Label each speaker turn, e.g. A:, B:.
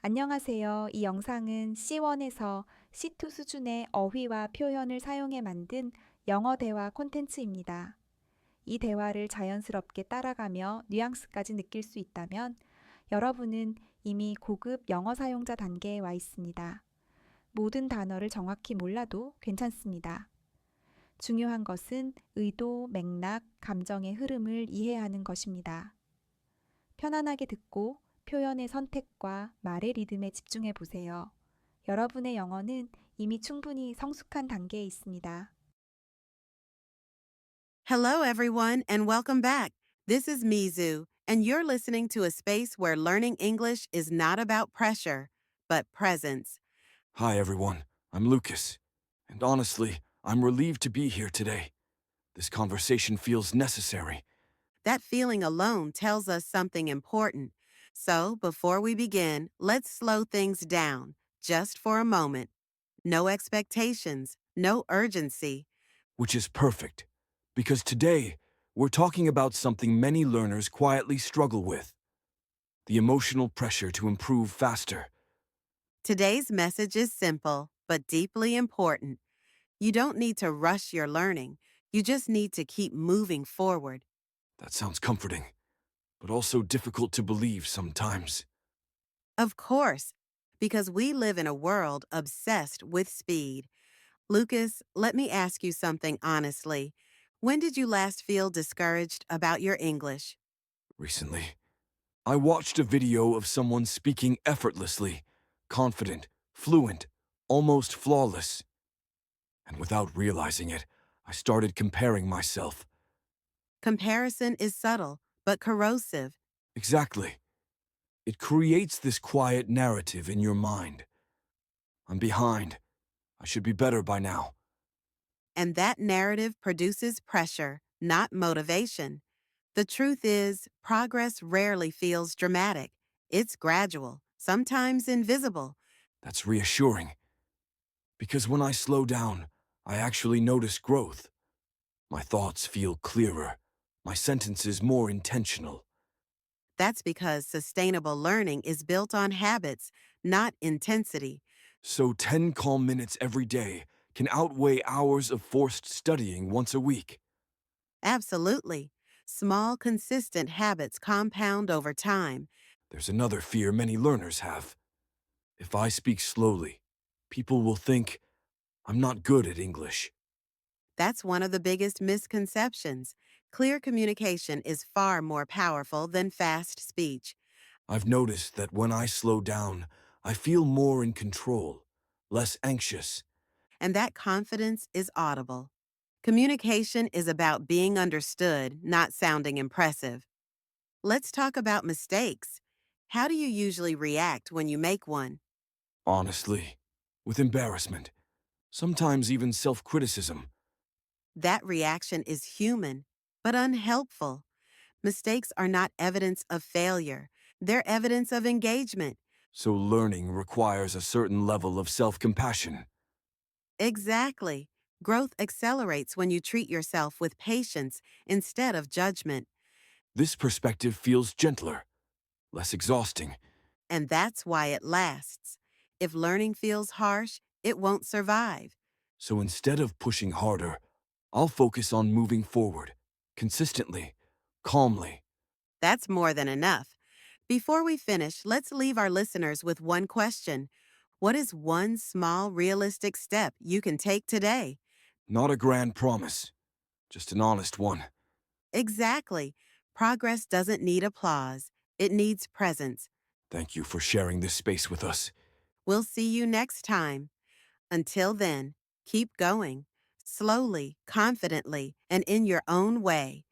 A: 안녕하세요. 이 영상은 C1에서 C2 수준의 어휘와 표현을 사용해 만든 영어 대화 콘텐츠입니다. 이 대화를 자연스럽게 따라가며 뉘앙스까지 느낄 수 있다면 여러분은 이미 고급 영어 사용자 단계에 와 있습니다. 모든 단어를 정확히 몰라도 괜찮습니다. 중요한 것은 의도, 맥락, 감정의 흐름을 이해하는 것입니다. 편안하게 듣고 표현의 선택과 말의 리듬에 집중해 보세요. 여러분의 영어는 이미 충분히 성숙한 단계에 있습니다.
B: Hello, everyone, and welcome back. This is Mizu, and you're listening to a space where learning English is not about pressure, but presence.
C: Hi, everyone. I'm Lucas. And honestly, I'm relieved to be here today. This conversation feels necessary.
B: That feeling alone tells us something important. So, before we begin, let's slow things down, just for a moment. No expectations, no urgency.
C: Which is perfect. Because today, we're talking about something many learners quietly struggle with: the emotional pressure to improve faster.
B: Today's message is simple, but deeply important. You don't need to rush your learning. You just need to keep moving forward.
C: That sounds comforting, but also difficult to believe sometimes.
B: Of course, because we live in a world obsessed with speed. Lucas, let me ask you something honestly. When did you last feel discouraged about your English?
C: Recently, I watched a video of someone speaking effortlessly, confident, fluent, almost flawless. And without realizing it, I started comparing myself.
B: Comparison is subtle, but corrosive.
C: Exactly. It creates this quiet narrative in your mind. I'm behind. I should be better by now.
B: And that narrative produces pressure, not motivation. The truth is, progress rarely feels dramatic. It's gradual, sometimes invisible.
C: That's reassuring. Because when I slow down, I actually notice growth. My thoughts feel clearer. My sentences more intentional.
B: That's because sustainable learning is built on habits, not intensity.
C: So 10 calm minutes every day can outweigh hours of forced studying once a week.
B: Absolutely. Small, consistent habits compound over time.
C: There's another fear many learners have. If I speak slowly, people will think I'm not good at English.
B: That's one of the biggest misconceptions. Clear communication is far more powerful than fast speech.
C: I've noticed that when I slow down, I feel more in control, less anxious.
B: And that confidence is audible. Communication is about being understood, not sounding impressive. Let's talk about mistakes. How do you usually react when you make one?
C: Honestly, with embarrassment, sometimes even self-criticism.
B: That reaction is human, but unhelpful. Mistakes are not evidence of failure, they're evidence of engagement.
C: So learning requires a certain level of self-compassion.
B: Exactly. Growth accelerates when you treat yourself with patience instead of judgment.
C: This perspective feels gentler, less exhausting.
B: And that's why it lasts. If learning feels harsh, it won't survive.
C: So instead of pushing harder, I'll focus on moving forward, consistently, calmly.
B: That's more than enough. Before we finish, let's leave our listeners with one question. What is one small, realistic step you can take today?
C: Not a grand promise, just an honest one.
B: Exactly. Progress doesn't need applause, it needs presence.
C: Thank you for sharing this space with us.
B: We'll see you next time. Until then, keep going, slowly, confidently, and in your own way.